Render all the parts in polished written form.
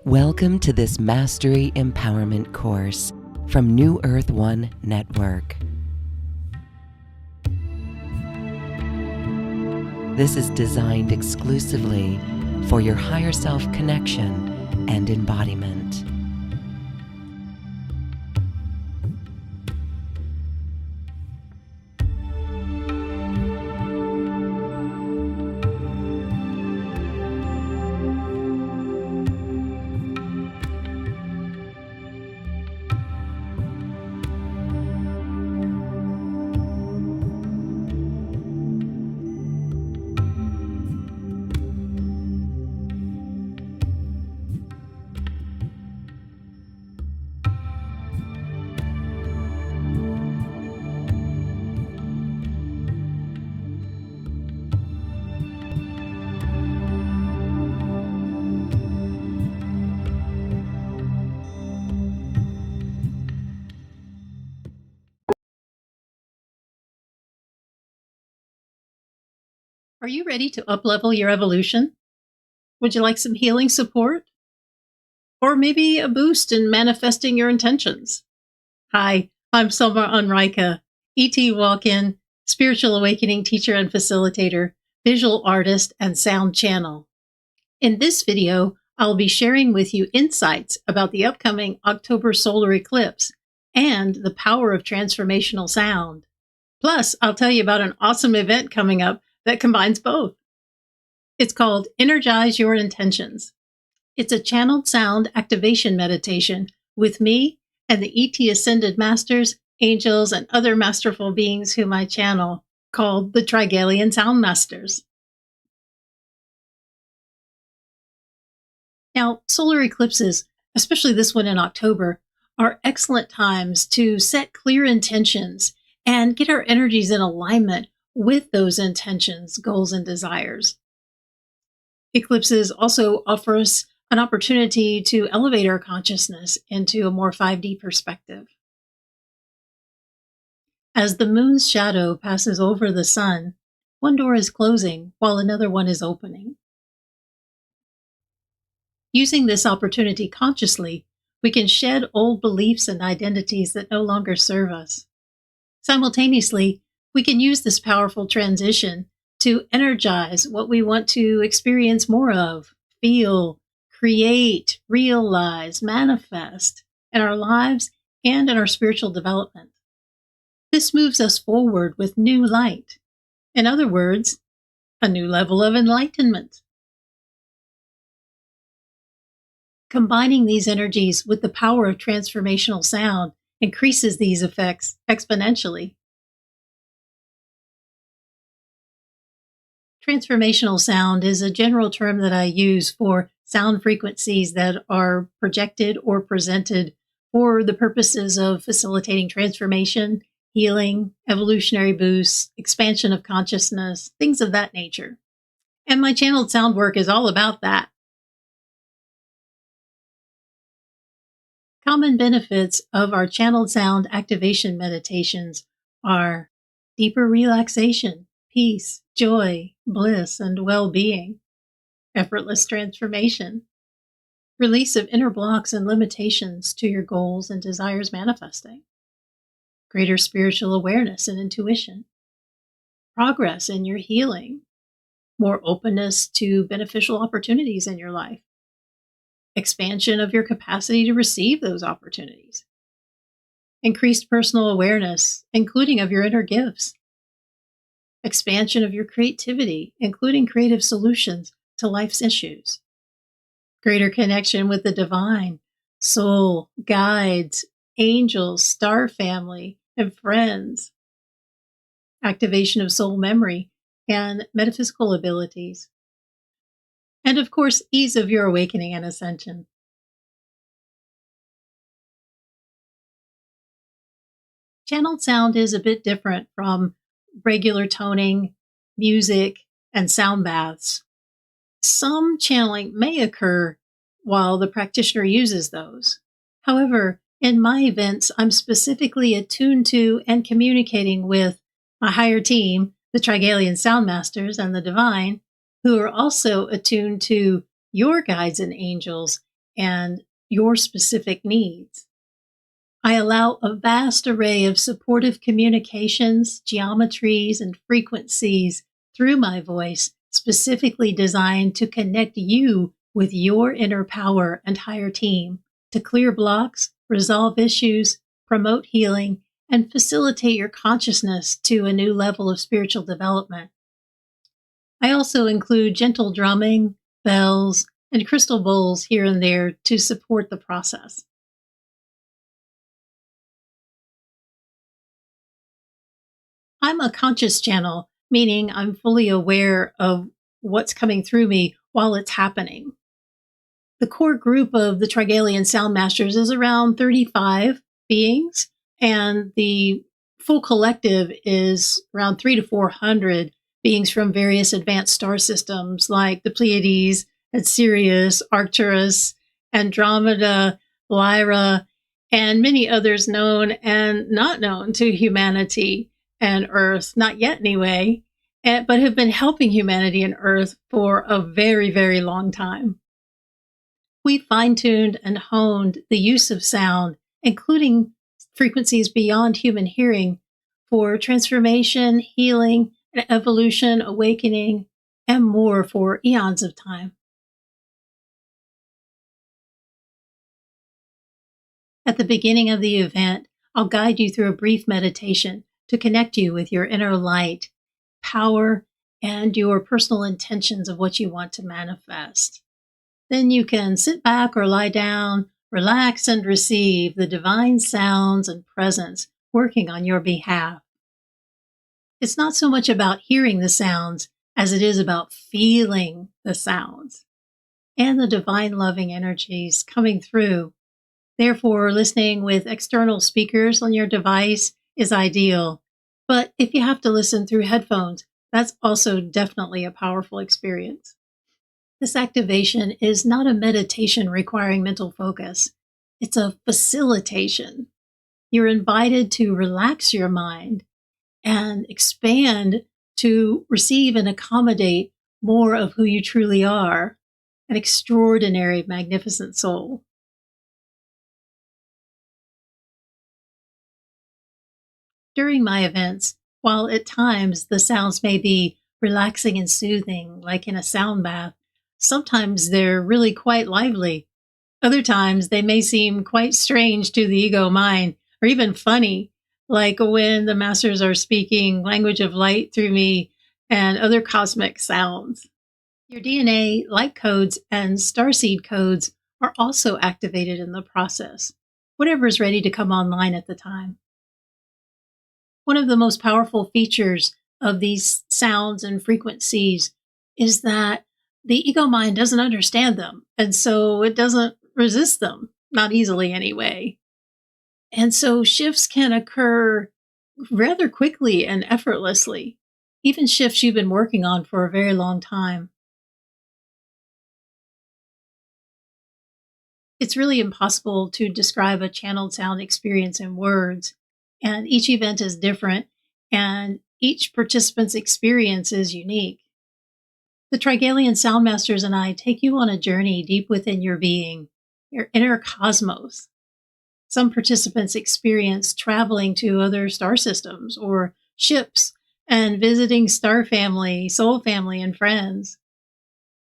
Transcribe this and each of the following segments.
Welcome to this Mastery Empowerment course from New Earth One Network. This is designed exclusively for your higher self connection and embodiment. Are you ready to uplevel your evolution? Would you like some healing support? Or maybe a boost in manifesting your intentions? Hi, I'm SomRa, ET walk-in, spiritual awakening teacher and facilitator, visual artist, and sound channel. In this video, I'll be sharing with you insights about the upcoming October solar eclipse and the power of transformational sound. Plus, I'll tell you about an awesome event coming up that combines both. It's called Energize Your Intentions. It's a channeled sound activation meditation with me and the ET Ascended Masters, angels, and other masterful beings whom I channel, called the Trigalian Sound Masters. Now, solar eclipses, especially this one in October, are excellent times to set clear intentions and get our energies in alignment with those intentions, goals, and desires. Eclipses also offer us an opportunity to elevate our consciousness into a more 5D perspective. As the moon's shadow passes over the sun, one door is closing while another one is opening. Using this opportunity consciously, we can shed old beliefs and identities that no longer serve us. Simultaneously, we can use this powerful transition to energize what we want to experience more of, feel, create, realize, manifest in our lives and in our spiritual development. This moves us forward with new light. In other words, a new level of enlightenment. Combining these energies with the power of transformational sound increases these effects exponentially. Transformational sound is a general term that I use for sound frequencies that are projected or presented for the purposes of facilitating transformation, healing, evolutionary boosts, expansion of consciousness, things of that nature. And my channeled sound work is all about that. Common benefits of our channeled sound activation meditations are deeper relaxation, peace, joy, bliss, and well-being, effortless transformation, release of inner blocks and limitations to your goals and desires manifesting, greater spiritual awareness and intuition, progress in your healing, more openness to beneficial opportunities in your life, expansion of your capacity to receive those opportunities, increased personal awareness, including of your inner gifts, expansion of your creativity, including creative solutions to life's issues, greater connection with the divine, soul, guides, angels, star family, and friends, activation of soul memory and metaphysical abilities, and of course, ease of your awakening and ascension. Channeled sound is a bit different from regular toning, music, and sound baths. Some channeling may occur while the practitioner uses those. However, in my events, I'm specifically attuned to and communicating with my higher team, the Trigalian Sound Masters and the Divine, who are also attuned to your guides and angels and your specific needs. I allow a vast array of supportive communications, geometries, and frequencies through my voice, specifically designed to connect you with your inner power and higher team to clear blocks, resolve issues, promote healing, and facilitate your consciousness to a new level of spiritual development. I also include gentle drumming, bells, and crystal bowls here and there to support the process. I'm a conscious channel, meaning I'm fully aware of what's coming through me while it's happening. The core group of the Trigalian Sound Masters is around 35 beings, and the full collective is around 300 to 400 beings from various advanced star systems like the Pleiades, and Sirius, Arcturus, Andromeda, Lyra, and many others known and not known to humanity and Earth, not yet anyway, but have been helping humanity and Earth for a very, very long time. We fine-tuned and honed the use of sound, including frequencies beyond human hearing, for transformation, healing, and evolution, awakening, and more for eons of time. At the beginning of the event, I'll guide you through a brief meditation to connect you with your inner light, power, and your personal intentions of what you want to manifest. Then you can sit back or lie down, relax, and receive the divine sounds and presence working on your behalf. It's not so much about hearing the sounds as it is about feeling the sounds and the divine loving energies coming through. Therefore, listening with external speakers on your device is ideal. But if you have to listen through headphones, that's also definitely a powerful experience. This activation is not a meditation requiring mental focus. It's a facilitation. You're invited to relax your mind and expand to receive and accommodate more of who you truly are, an extraordinary, magnificent soul. During my events, while at times the sounds may be relaxing and soothing, like in a sound bath, sometimes they're really quite lively. Other times they may seem quite strange to the ego mind, or even funny, like when the masters are speaking language of light through me and other cosmic sounds. Your DNA, light codes, and starseed codes are also activated in the process, whatever is ready to come online at the time. One of the most powerful features of these sounds and frequencies is that the ego mind doesn't understand them, and so it doesn't resist them, not easily anyway. And so shifts can occur rather quickly and effortlessly, even shifts you've been working on for a very long time. It's really impossible to describe a channeled sound experience in words, and each event is different, and each participant's experience is unique. The Trigalian Soundmasters and I take you on a journey deep within your being, your inner cosmos. Some participants experience traveling to other star systems or ships and visiting star family, soul family, and friends.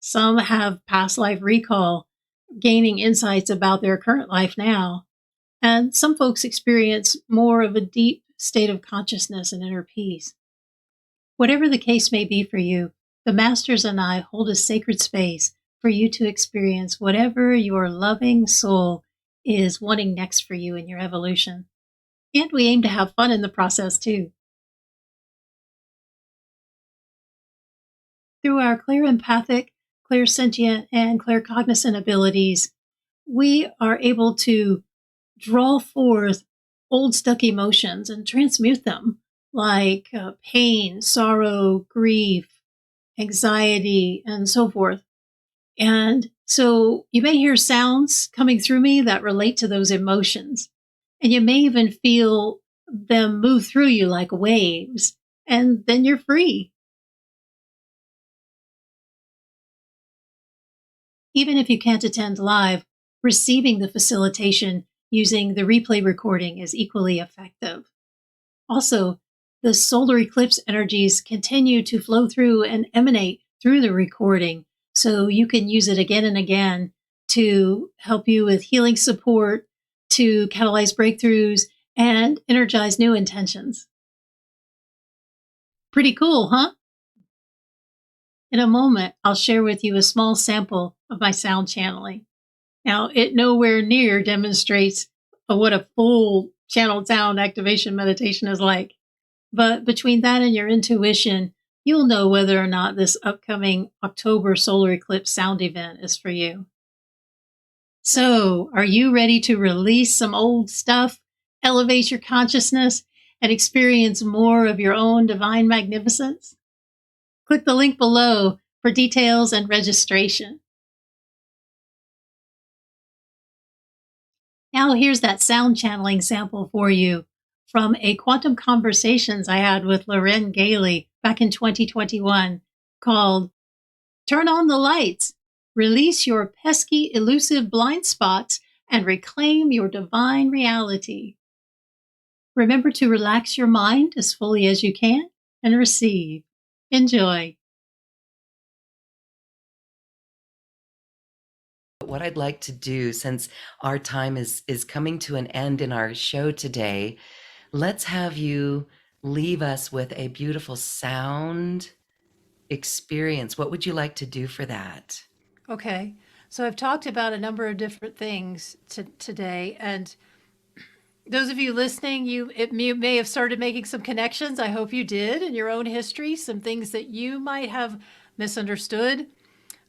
Some have past life recall, gaining insights about their current life now. And some folks experience more of a deep state of consciousness and inner peace. Whatever the case may be for you, the Masters and I hold a sacred space for you to experience whatever your loving soul is wanting next for you in your evolution. And we aim to have fun in the process too. Through our clairempathic, clairsentient, and claircognizant abilities, we are able to draw forth old stuck emotions and transmute them, like pain, sorrow, grief, anxiety, and so forth. And so you may hear sounds coming through me that relate to those emotions. And you may even feel them move through you like waves, and then you're free. Even if you can't attend live, receiving the facilitation using the replay recording is equally effective. Also, the solar eclipse energies continue to flow through and emanate through the recording, so you can use it again and again to help you with healing support, to catalyze breakthroughs, and energize new intentions. Pretty cool, huh? In a moment, I'll share with you a small sample of my sound channeling. Now, it nowhere near demonstrates what a full channeled sound activation meditation is like. But between that and your intuition, you'll know whether or not this upcoming October solar eclipse sound event is for you. So, are you ready to release some old stuff, elevate your consciousness, and experience more of your own divine magnificence? Click the link below for details and registration. Now, here's that sound channeling sample for you from a quantum conversations I had with Loren Gailey back in 2021 called Turn on the Lights, Release Your Pesky Elusive Blind Spots, and Reclaim Your Divine Reality. Remember to relax your mind as fully as you can and receive. Enjoy. What I'd like to do, since our time is coming to an end in our show today, let's have you leave us with a beautiful sound experience. What would you like to do for that? Okay, so I've talked about a number of different things today, and those of you listening, you may have started making some connections. I hope you did in your own history, some things that you might have misunderstood,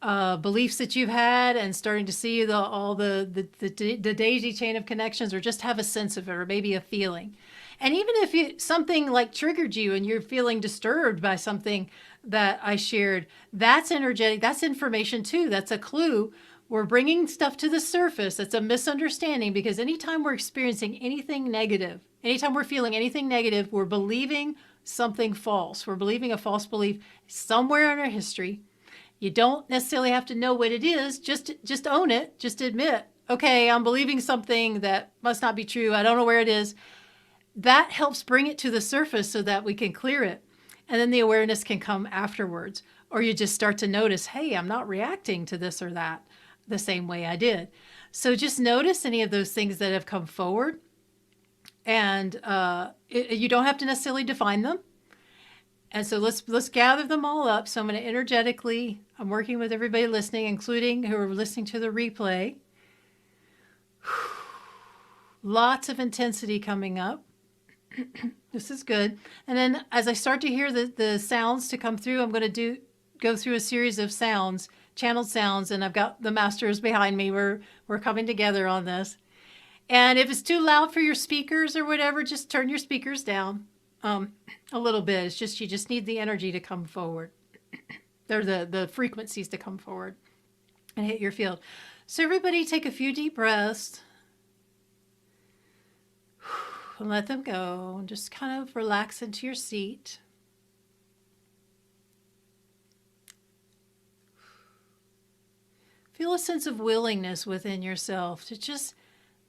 beliefs that you've had, and starting to see all the daisy chain of connections, or just have a sense of it, or maybe a feeling. And even if something like triggered you and you're feeling disturbed by something that I shared, that's energetic, that's information too, that's a clue. We're bringing stuff to the surface. That's a misunderstanding, because anytime we're experiencing anything negative, anytime we're feeling anything negative, we're believing something false. We're believing a false belief somewhere in our history. You don't necessarily have to know what it is. Just own it. Just admit, okay, I'm believing something that must not be true. I don't know where it is. That helps bring it to the surface so that we can clear it. And then the awareness can come afterwards. Or you just start to notice, hey, I'm not reacting to this or that the same way I did. So just notice any of those things that have come forward. And you don't have to necessarily define them. And so let's gather them all up. So I'm going to energetically, I'm working with everybody listening, including who are listening to the replay. Lots of intensity coming up. This is good. And then as I start to hear the sounds to come through, I'm going to go through a series of sounds, channeled sounds, and I've got the masters behind me. We're coming together on this. And if it's too loud for your speakers or whatever, just turn your speakers down a little bit. It's just, you just need the energy to come forward. They're the frequencies to come forward and hit your field. So everybody take a few deep breaths and let them go. And just kind of relax into your seat. Feel a sense of willingness within yourself to just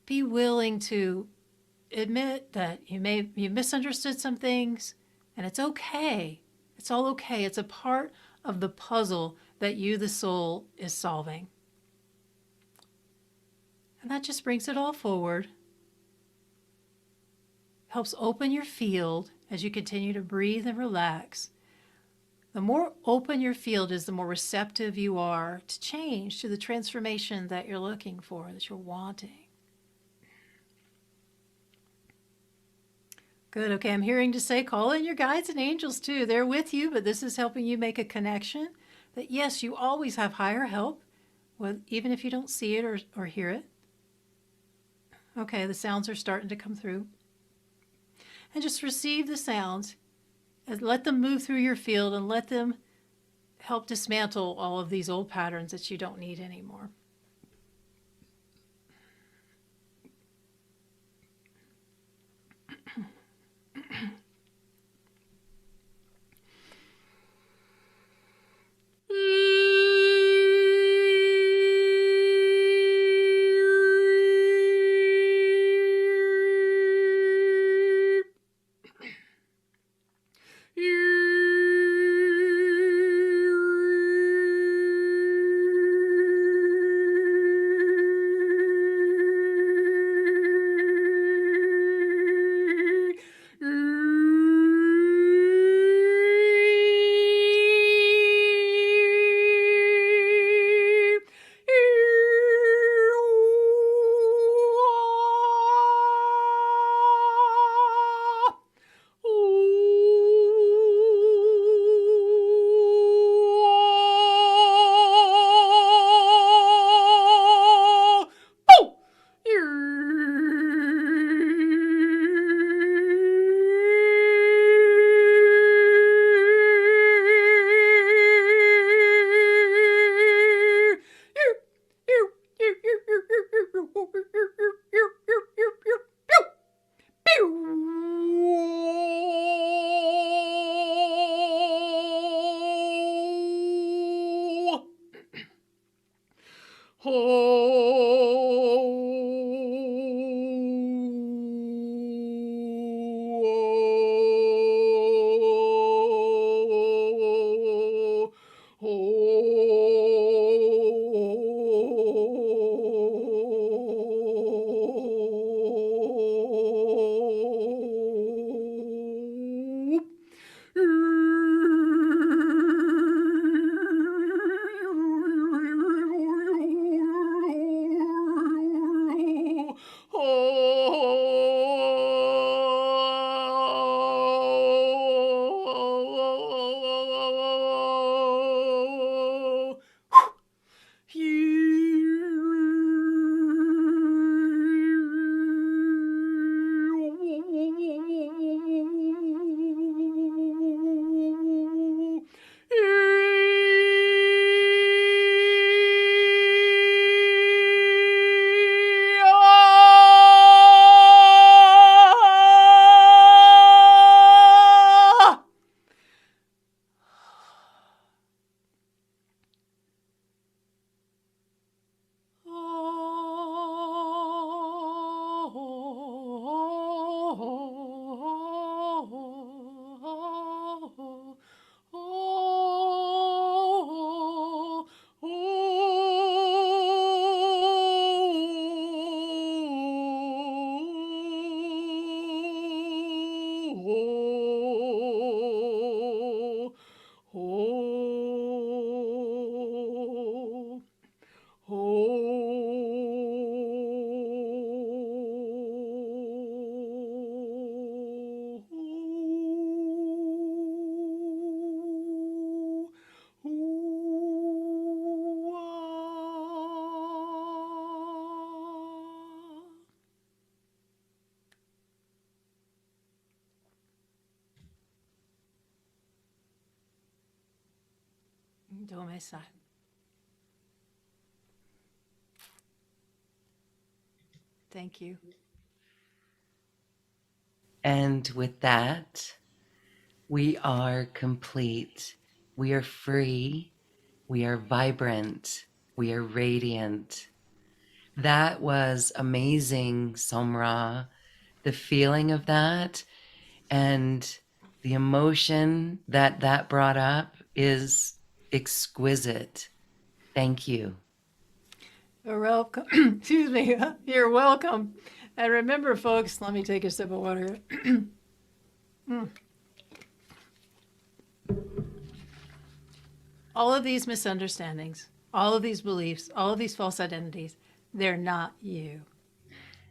be willing to admit that you misunderstood some things, and it's okay. It's all okay. It's a part of the puzzle that you, the soul, is solving. And that just brings it all forward. Helps open your field as you continue to breathe and relax. The more open your field is, the more receptive you are to change, to the transformation that you're looking for, that you're wanting. Good. Okay, I'm hearing to say call in your guides and angels too. They're with you, but this is helping you make a connection that yes, you always have higher help, even if you don't see it or hear it. Okay, the sounds are starting to come through. And just receive the sounds and let them move through your field and let them help dismantle all of these old patterns that you don't need anymore. ho, Domesa. Thank you. And with that, we are complete. We are free. We are vibrant. We are radiant. That was amazing, SomRa. The feeling of that and the emotion that that brought up is exquisite. Thank you. You're welcome. Excuse me. You're welcome. And remember, folks, let me take a sip of water. All of these misunderstandings, all of these beliefs, all of these false identities, they're not you.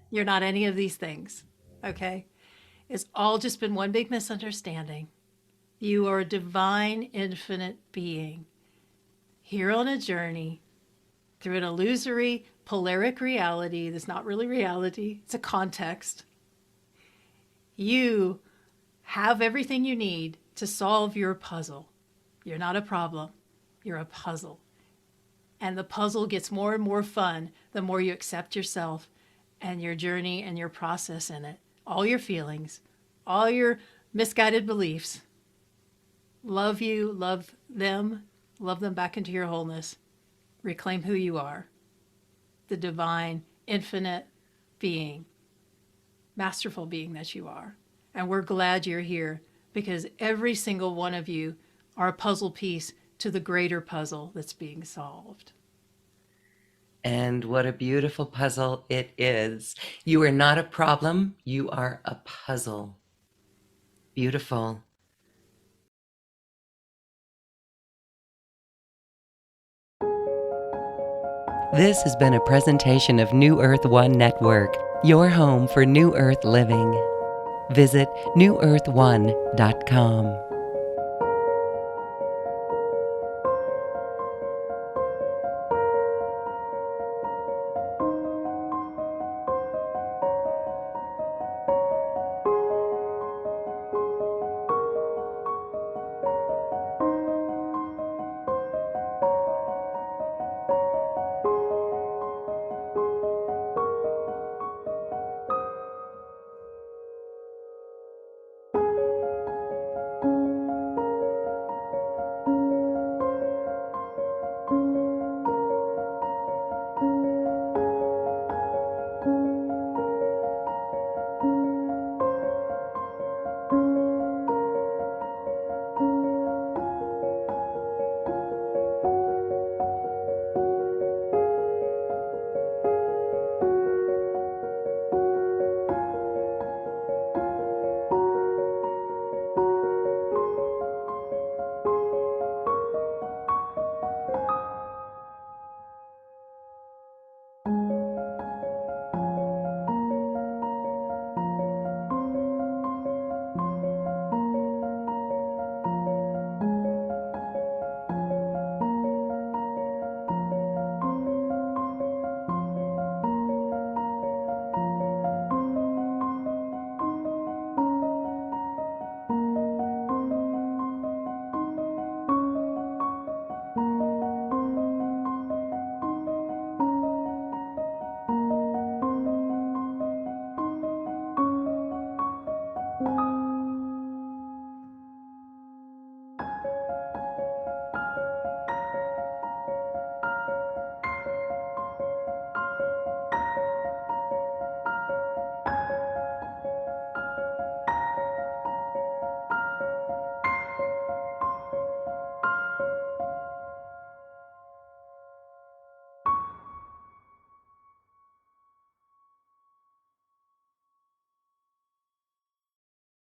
You're not any of these things, okay? It's all just been one big misunderstanding. You are a divine, infinite being here on a journey through an illusory, polaric reality that's not really reality, it's a context. You have everything you need to solve your puzzle. You're not a problem, you're a puzzle. And the puzzle gets more and more fun the more you accept yourself and your journey and your process in it. All your feelings, all your misguided beliefs. Love you, love them back into your wholeness. Reclaim who you are, the divine, infinite being, masterful being that you are. And we're glad you're here because every single one of you are a puzzle piece to the greater puzzle that's being solved. And what a beautiful puzzle it is. You are not a problem, you are a puzzle. Beautiful. This has been a presentation of New Earth One Network, your home for New Earth living. Visit newearth1.com.